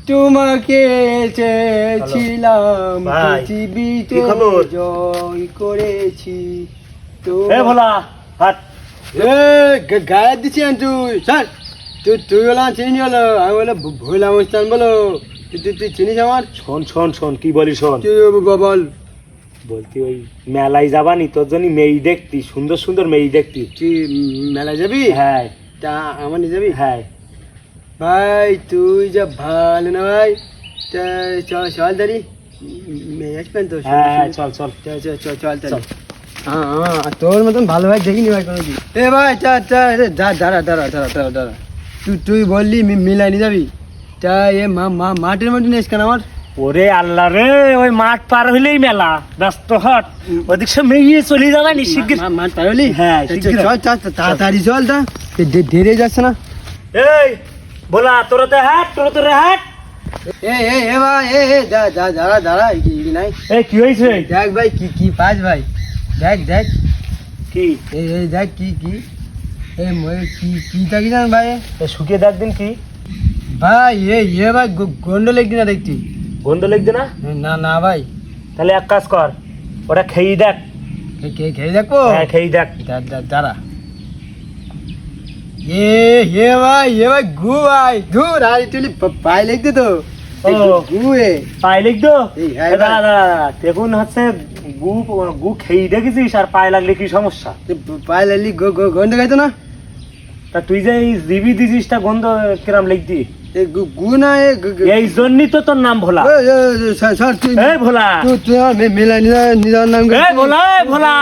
তোমাকে চেয়েছিলাম পৃথিবীতে জয় করেছি তো ভোলা হাট গায়ে দিচ্ছেন তুই স্যার তুই বলা চিনি হলো আমি বলে ভোলা অনুষ্ঠান বলো তুই চিনিস আমার শোন কি বলি শোন বল বলতি ওই মেলায় যাবানি তোর জন্য মেয়ে দেখতি সুন্দর সুন্দর মেয়ে দেখতি তুই মেলায় যাবি হ্যাঁ তা আমার নিয়ে যাবি হ্যাঁ ভাই তুই যা ভালো না ভাই তা চল দাঁড়ি মেয়ে আসবেন তো হ্যাঁ চল চল হ্যাঁ তোর মতন ভালো ভাই দেখিনি ভাই কোনো দিন এ ভাই দাঁড়া তুই বললি মিলাই নিয়ে যাবি তা এ মাঠের মধ্যে নিস কেন আমার ওরে আল্লাহ রে ওই মাঠ পার হইলেই মেলা ব্যস্ত হট ওদিক সে মেয়ে চলে যাবে নি শিগগির মাঠ পার হলি হ্যাঁ চল তাড়াতাড়ি চল তা দেরে যাচ্ছে না এই বলা তোরতে হাট এ ভাই দাঁড়া নাই এই কি হয়েছে দেখ ভাই কি পাস ভাই দেখ কি এই দেখ কি এ কি থাকি জান ভাই শুকিয়ে দেখদিন কি ভাই এ ভাই গন্ড লেগদি না দেখছি গন্ধ লিখবে না না ভাই তাহলে এক কাজ কর ওটা খেয়ে দেখ খেয়ে দেখবো হ্যাঁ খেয়ে দেখ দাঁড়া এ ভাই গু ভাই ধুর আর তুই পাই লিখতে তো গু পায়ে লিখতো এই, হ্যাঁ, ভাই। দেখুন হচ্ছে গু খেয়ে দেখেছিস আর পায়ে লাগলে কি সমস্যা পাই লাগলি গন্ধ খাইতো না তা তুই যে এই জিবি দিছিস তা গন্ধ কিরাম লিখতি গু না এই জন্যই তো তোর নাম ভোলা স্যার তুই এই ভোলা তুই মেলা নিজের নাম এই ভোলা